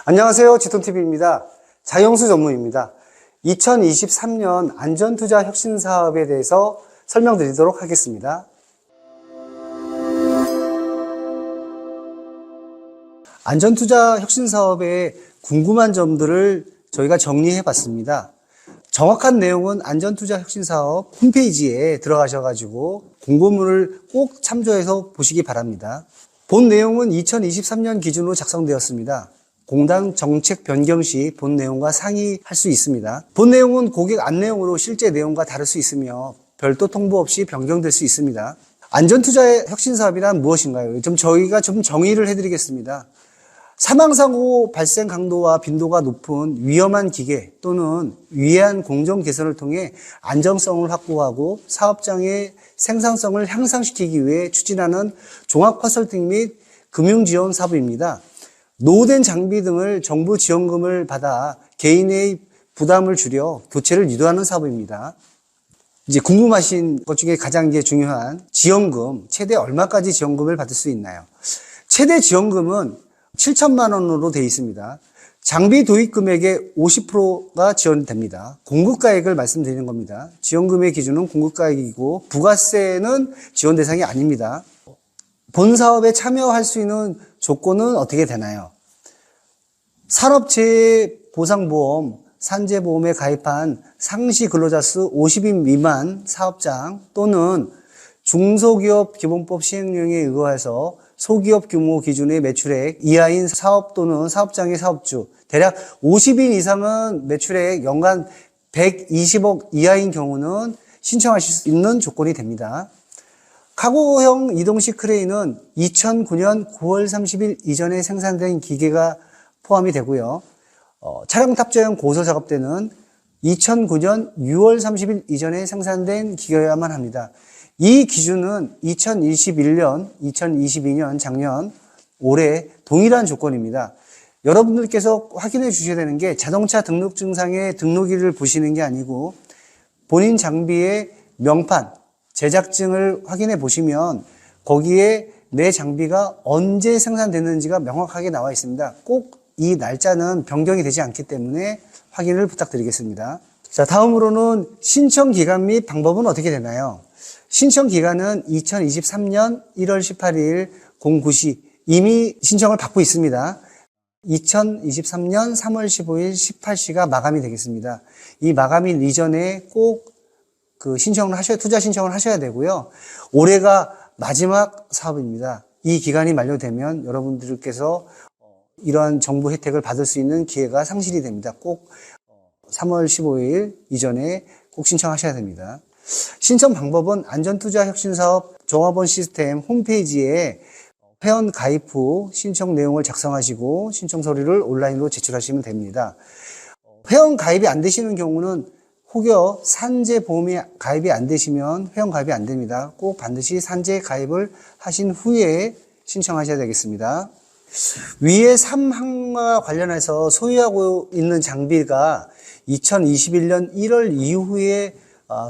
안녕하세요. 지톤TV입니다. 자영수 전문입니다. 2023년 안전투자 혁신 사업에 대해서 설명드리도록 하겠습니다. 안전투자 혁신 사업에 궁금한 점들을 저희가 정리해 봤습니다. 정확한 내용은 안전투자 혁신 사업 홈페이지에 들어가셔가지고 공고문을 꼭 참조해서 보시기 바랍니다. 본 내용은 2023년 기준으로 작성되었습니다. 공단 정책 변경 시 본 내용과 상이할 수 있습니다. 본 내용은 고객 안내용으로 실제 내용과 다를 수 있으며 별도 통보 없이 변경될 수 있습니다. 안전투자의 혁신 사업이란 무엇인가요? 저희가 좀 정의를 해드리겠습니다. 사망사고 발생 강도와 빈도가 높은 위험한 기계 또는 위해한 공정 개선을 통해 안정성을 확보하고 사업장의 생산성을 향상시키기 위해 추진하는 종합 컨설팅 및 금융지원 사업입니다. 노후된 장비 등을 정부 지원금을 받아 개인의 부담을 줄여 교체를 유도하는 사업입니다. 이제 궁금하신 것 중에 가장 중요한 지원금, 최대 얼마까지 지원금을 받을 수 있나요? 최대 지원금은 7천만 원으로 되어 있습니다. 장비 도입 금액의 50%가 지원됩니다. 공급가액을 말씀드리는 겁니다. 지원금의 기준은 공급가액이고 부가세는 지원 대상이 아닙니다. 본 사업에 참여할 수 있는 조건은 어떻게 되나요? 산업재해보상보험, 산재보험에 가입한 상시 근로자 수 50인 미만 사업장 또는 중소기업 기본법 시행령에 의거해서 소기업 규모 기준의 매출액 이하인 사업 또는 사업장의 사업주, 대략 50인 이상은 매출액 연간 120억 이하인 경우는 신청하실 수 있는 조건이 됩니다. 카고형 이동식 크레인은 2009년 9월 30일 이전에 생산된 기계가 포함이 되고요. 차량 탑재형 고소 작업대는 2009년 6월 30일 이전에 생산된 기계여야만 합니다. 이 기준은 2021년, 2022년, 작년, 올해 동일한 조건입니다. 여러분들께서 확인해 주셔야 되는 게 자동차 등록증상의 등록일을 보시는 게 아니고 본인 장비의 명판, 제작증을 확인해 보시면 거기에 내 장비가 언제 생산됐는지가 명확하게 나와 있습니다. 꼭 이 날짜는 변경이 되지 않기 때문에 확인을 부탁드리겠습니다. 자, 다음으로는 신청 기간 및 방법은 어떻게 되나요? 신청 기간은 2023년 1월 18일 09시 이미 신청을 받고 있습니다. 2023년 3월 15일 18시가 마감이 되겠습니다. 이 마감일 이전에 꼭 투자 신청을 하셔야 되고요. 올해가 마지막 사업입니다. 이 기간이 만료되면 여러분들께서 이러한 정부 혜택을 받을 수 있는 기회가 상실이 됩니다. 꼭 3월 15일 이전에 꼭 신청하셔야 됩니다. 신청 방법은 안전투자혁신사업 종합원 시스템 홈페이지에 회원 가입 후 신청 내용을 작성하시고 신청 서류를 온라인으로 제출하시면 됩니다. 회원 가입이 안 되시는 경우는 혹여 산재보험이 가입이 안 되시면 회원 가입이 안 됩니다. 꼭 반드시 산재 가입을 하신 후에 신청하셔야 되겠습니다. 위의 3항과 관련해서 소유하고 있는 장비가 2021년 1월 이후에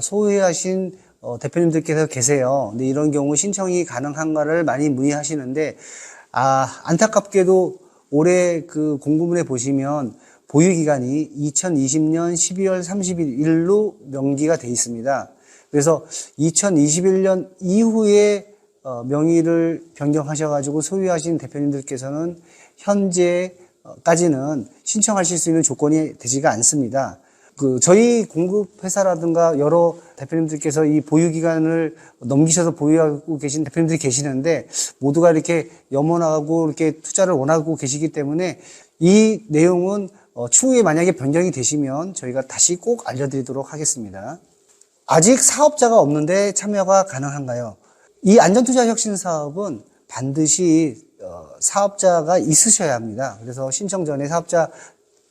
소유하신 대표님들께서 계세요. 근데 이런 경우 신청이 가능한가를 많이 문의하시는데, 안타깝게도 올해 그 공고문에 보시면 보유기간이 2020년 12월 30일로 명기가 되어 있습니다. 그래서 2021년 이후에 명의를 변경하셔가지고 소유하신 대표님들께서는 현재까지는 신청하실 수 있는 조건이 되지가 않습니다. 저희 공급회사라든가 여러 대표님들께서 이 보유기간을 넘기셔서 보유하고 계신 대표님들이 계시는데 모두가 이렇게 염원하고 이렇게 투자를 원하고 계시기 때문에 이 내용은 추후에 만약에 변경이 되시면 저희가 다시 꼭 알려드리도록 하겠습니다. 아직 사업자가 없는데 참여가 가능한가요? 이 안전투자 혁신 사업은 반드시 사업자가 있으셔야 합니다. 그래서 신청 전에 사업자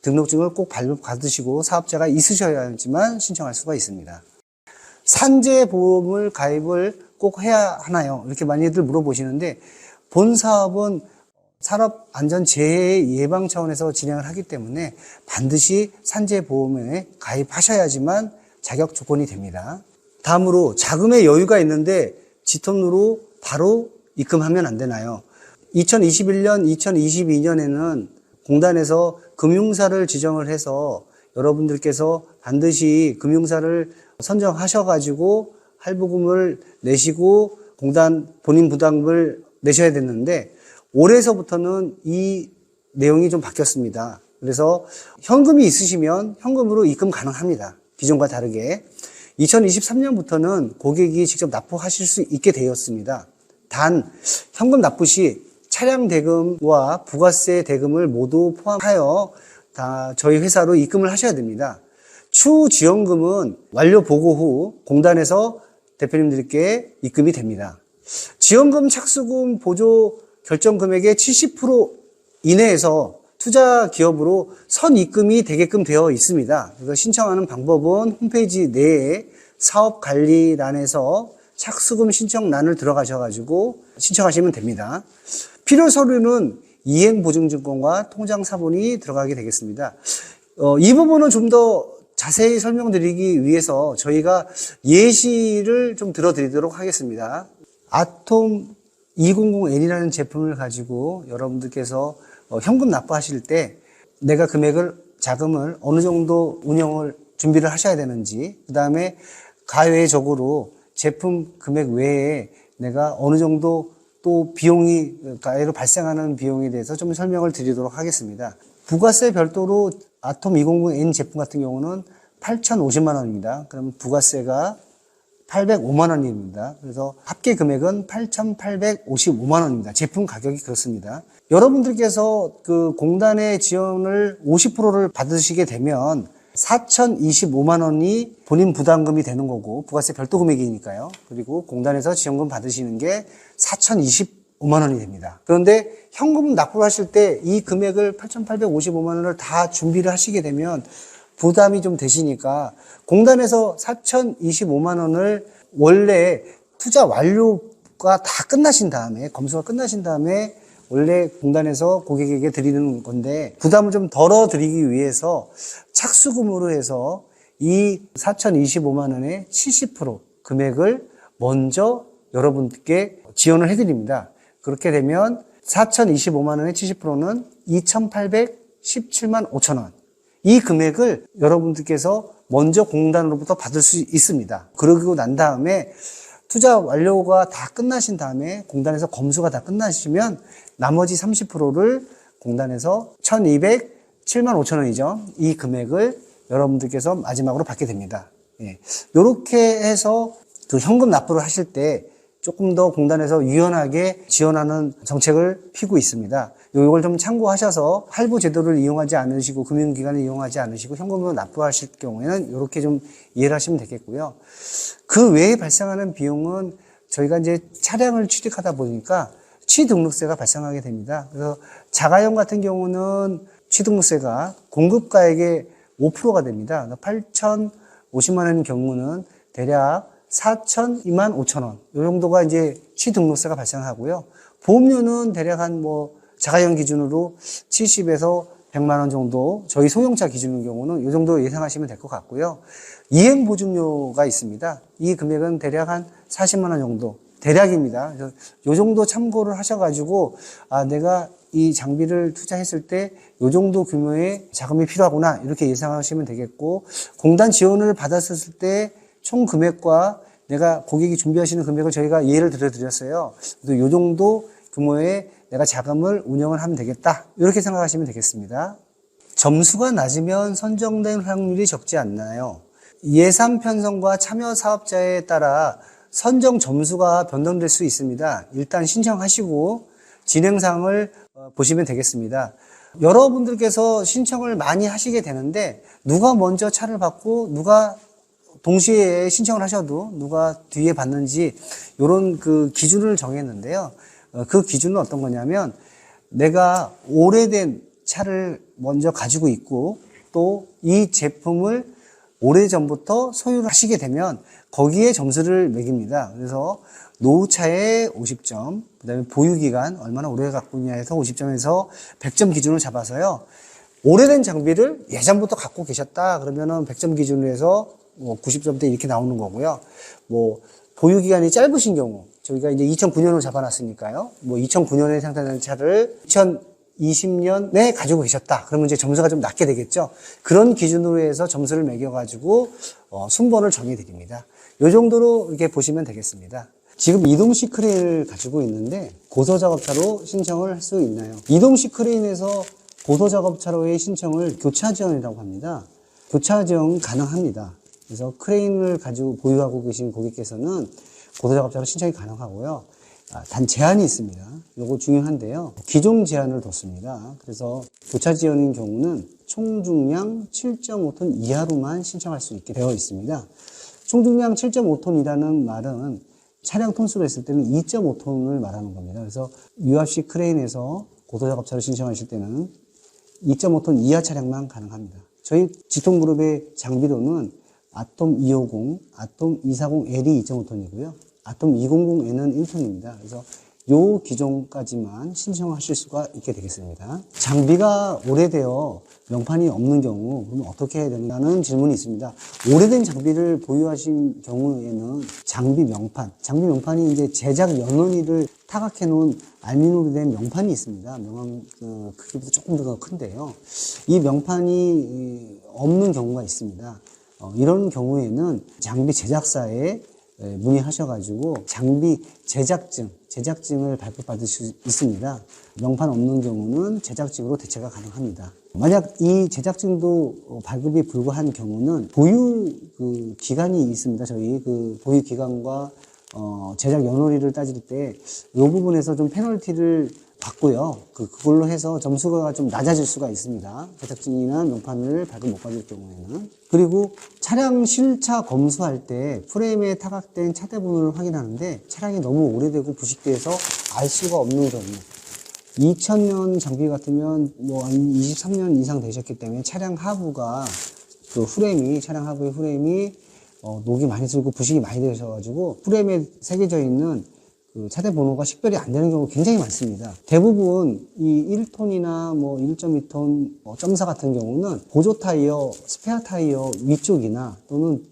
등록증을 꼭 발급받으시고 사업자가 있으셔야지만 신청할 수가 있습니다. 산재보험을 가입을 꼭 해야 하나요? 이렇게 많이들 물어보시는데 본 사업은 산업안전재해 예방 차원에서 진행을 하기 때문에 반드시 산재보험에 가입하셔야지만 자격 조건이 됩니다. 다음으로 자금의 여유가 있는데 지톤으로 바로 입금하면 안 되나요? 2021년, 2022년에는 공단에서 금융사를 지정을 해서 여러분들께서 반드시 금융사를 선정하셔가지고 할부금을 내시고 공단 본인 부담을 내셔야 됐는데 올해서부터는 이 내용이 좀 바뀌었습니다. 그래서 현금이 있으시면 현금으로 입금 가능합니다. 기존과 다르게. 2023년부터는 고객이 직접 납부하실 수 있게 되었습니다. 단 현금 납부 시 차량 대금과 부가세 대금을 모두 포함하여 다 저희 회사로 입금을 하셔야 됩니다. 추후 지원금은 완료 보고 후 공단에서 대표님들께 입금이 됩니다. 지원금 착수금 보조 결정 금액의 70% 이내에서 투자 기업으로 선입금이 되게끔 되어 있습니다. 그래서 신청하는 방법은 홈페이지 내에 사업관리란에서 착수금 신청란을 들어가셔가지고 신청하시면 됩니다. 필요 서류는 이행보증증권과 통장사본이 들어가게 되겠습니다. 이 부분은 좀 더 자세히 설명드리기 위해서 저희가 예시를 좀 들어드리도록 하겠습니다. 아톰 200N이라는 제품을 가지고 여러분들께서 현금 납부하실 때 내가 자금을 어느 정도 운영을 준비를 하셔야 되는지, 그 다음에 가외적으로 제품 금액 외에 내가 어느 정도 또 비용이 가외로 발생하는 비용에 대해서 좀 설명을 드리도록 하겠습니다. 부가세 별도로 아톰 200N 제품 같은 경우는 8,050만 원입니다. 그럼 부가세가 805만 원입니다. 그래서 합계 금액은 8,855만 원입니다. 제품 가격이 그렇습니다. 여러분들께서 그 공단의 지원을 50%를 받으시게 되면 4,025만 원이 본인 부담금이 되는 거고 부가세 별도 금액이니까요. 그리고 공단에서 지원금 받으시는 게 4,025만 원이 됩니다. 그런데 현금 납부를 하실 때 이 금액을 8,855만 원을 다 준비를 하시게 되면 부담이 좀 되시니까 공단에서 4,025만 원을 원래 투자 완료가 다 끝나신 다음에 검수가 끝나신 다음에 원래 공단에서 고객에게 드리는 건데 부담을 좀 덜어드리기 위해서 착수금으로 해서 이 4,025만 원의 70% 금액을 먼저 여러분께 지원을 해드립니다. 그렇게 되면 4,025만 원의 70%는 2,817만 5천 원. 이 금액을 여러분들께서 먼저 공단으로부터 받을 수 있습니다. 그러고 난 다음에 투자 완료가 다 끝나신 다음에 공단에서 검수가 다 끝나시면 나머지 30%를 공단에서 1,207만 5천 원이죠. 이 금액을 여러분들께서 마지막으로 받게 됩니다. 예. 이렇게 해서 그 현금 납부를 하실 때 조금 더 공단에서 유연하게 지원하는 정책을 피고 있습니다. 이걸 좀 참고하셔서 할부 제도를 이용하지 않으시고 금융기관을 이용하지 않으시고 현금으로 납부하실 경우에는 이렇게 좀 이해를 하시면 되겠고요. 그 외에 발생하는 비용은 저희가 이제 차량을 취득하다 보니까 취등록세가 발생하게 됩니다. 그래서 자가용 같은 경우는 취등록세가 공급가액의 5%가 됩니다. 8,050만 원인 경우는 대략 4,002만 5천 원. 이 정도가 이제 취등록세가 발생하고요. 보험료는 대략 자가용 기준으로 70에서 100만 원 정도, 저희 소형차 기준인 경우는 이 정도 예상하시면 될 것 같고요. 이행보증료가 있습니다. 이 금액은 대략 한 40만 원 정도. 대략입니다. 그래서 이 정도 참고를 하셔가지고, 내가 이 장비를 투자했을 때 이 정도 규모의 자금이 필요하구나. 이렇게 예상하시면 되겠고, 공단 지원을 받았을 때 총 금액과 내가 고객이 준비하시는 금액을 저희가 예를 들어드렸어요. 그래서 이 정도 규모의 내가 자금을 운영을 하면 되겠다. 이렇게 생각하시면 되겠습니다. 점수가 낮으면 선정된 확률이 적지 않나요? 예산 편성과 참여 사업자에 따라 선정 점수가 변동될 수 있습니다. 일단 신청하시고 진행사항을 보시면 되겠습니다. 여러분들께서 신청을 많이 하시게 되는데 누가 먼저 차를 받고 누가 동시에 신청을 하셔도 누가 뒤에 받는지 이런 그 기준을 정했는데요. 그 기준은 어떤 거냐면 내가 오래된 차를 먼저 가지고 있고 또 이 제품을 오래전부터 소유를 하시게 되면 거기에 점수를 매깁니다. 그래서 노후차에 50점, 그 다음에 보유기간 얼마나 오래 갖고 있냐에서 50점에서 100점 기준을 잡아서요. 오래된 장비를 예전부터 갖고 계셨다 그러면은 100점 기준으로 해서 90점대 이렇게 나오는 거고요. 보유기간이 짧으신 경우, 저희가 이제 2009년으로 잡아놨으니까요. 2009년에 생산된 차를 20년에 가지고 계셨다. 그러면 이제 점수가 좀 낮게 되겠죠. 그런 기준으로 해서 점수를 매겨가지고 순번을 정해드립니다. 이 정도로 이렇게 보시면 되겠습니다. 지금 이동식 크레인을 가지고 있는데 고소작업차로 신청을 할 수 있나요? 이동식 크레인에서 고소작업차로의 신청을 교차 지원이라고 합니다. 교차 지원 가능합니다. 그래서 크레인을 가지고 보유하고 계신 고객께서는 고소작업차로 신청이 가능하고요. 단 제한이 있습니다. 이거 중요한데요. 기종 제한을 뒀습니다. 그래서 교차 지원인 경우는 총중량 7.5톤 이하로만 신청할 수 있게 되어 있습니다. 총중량 7.5톤이라는 말은 차량 톤수로 했을 때는 2.5톤을 말하는 겁니다. 그래서 유압식 크레인에서 고소작업차를 신청하실 때는 2.5톤 이하 차량만 가능합니다. 저희 직통그룹의 장비로는 아톰 250, 아톰 240L이 2.5톤이고요. 아톰 200N은 1톤입니다. 그래서 요 기종까지만 신청하실 수가 있게 되겠습니다. 장비가 오래되어 명판이 없는 경우 그러면 어떻게 해야 되느냐는 질문이 있습니다. 오래된 장비를 보유하신 경우에는 장비 명판이 이제 제작 연원일을 타각해 놓은 알미늄으로 된 명판이 있습니다. 명함 크기보다 조금 더 큰데요. 이 명판이 없는 경우가 있습니다. 이런 경우에는 장비 제작사에 문의하셔가지고 장비 제작증을 발급받을 수 있습니다. 명판 없는 경우는 제작증으로 대체가 가능합니다. 만약 이 제작증도 발급이 불가한 경우는 보유 기간이 있습니다. 저희 보유 기간과 제작 연월일을 따질 때 이 부분에서 좀 페널티를 받고요. 그걸로 해서 점수가 좀 낮아질 수가 있습니다. 제작증이나 명판을 발급 못 받을 경우에는. 그리고 차량 실차 검수할 때 프레임에 타각된 차대 번호를 확인하는데 차량이 너무 오래되고 부식돼서 알 수가 없는 경우 2000년 장비 같으면 한 23년 이상 되셨기 때문에 차량 하부가 차량 하부의 후레임이 녹이 많이 슬고 부식이 많이 되셔가지고 프레임에 새겨져 있는 차대 번호가 식별이 안 되는 경우가 굉장히 많습니다. 대부분 이 1톤이나 1.2톤 점사 같은 경우는 보조 타이어, 스페어 타이어 위쪽이나 또는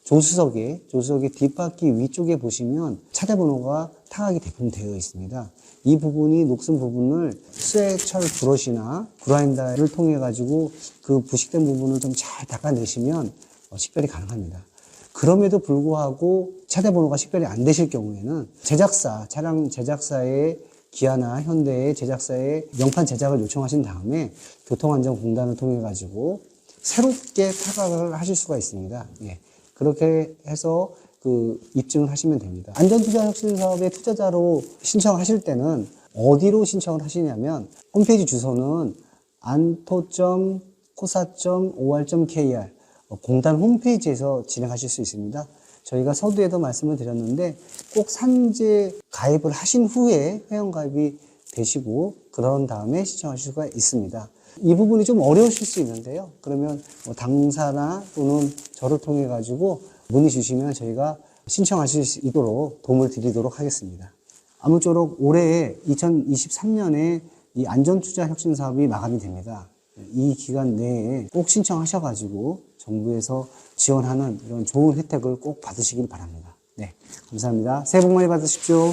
조수석의 뒷바퀴 위쪽에 보시면 차대 번호가 타각이 대부분 되어 있습니다. 이 부분이 녹슨 부분을 수해철 브러시나 그라인더를 통해 가지고 그 부식된 부분을 좀 잘 닦아내시면 식별이 가능합니다. 그럼에도 불구하고 차대 번호가 식별이 안 되실 경우에는 차량 제작사의 기아나 현대의 제작사의 명판 제작을 요청하신 다음에 교통안전공단을 통해 가지고 새롭게 타각을 하실 수가 있습니다. 예. 그렇게 해서 입증을 하시면 됩니다. 안전투자혁신사업의 투자자로 신청하실 때는 어디로 신청을 하시냐면 홈페이지 주소는 anto.kosa.or.kr 공단 홈페이지에서 진행하실 수 있습니다. 저희가 서두에도 말씀을 드렸는데 꼭 산재 가입을 하신 후에 회원가입이 되시고 그런 다음에 신청하실 수가 있습니다. 이 부분이 좀 어려우실 수 있는데요. 그러면 당사나 또는 저를 통해 가지고 문의 주시면 저희가 신청하실 수 있도록 도움을 드리도록 하겠습니다. 아무쪼록 올해 2023년에 이 안전투자 혁신 사업이 마감이 됩니다. 이 기간 내에 꼭 신청하셔가지고 정부에서 지원하는 이런 좋은 혜택을 꼭 받으시길 바랍니다. 네, 감사합니다. 새해 복 많이 받으십시오.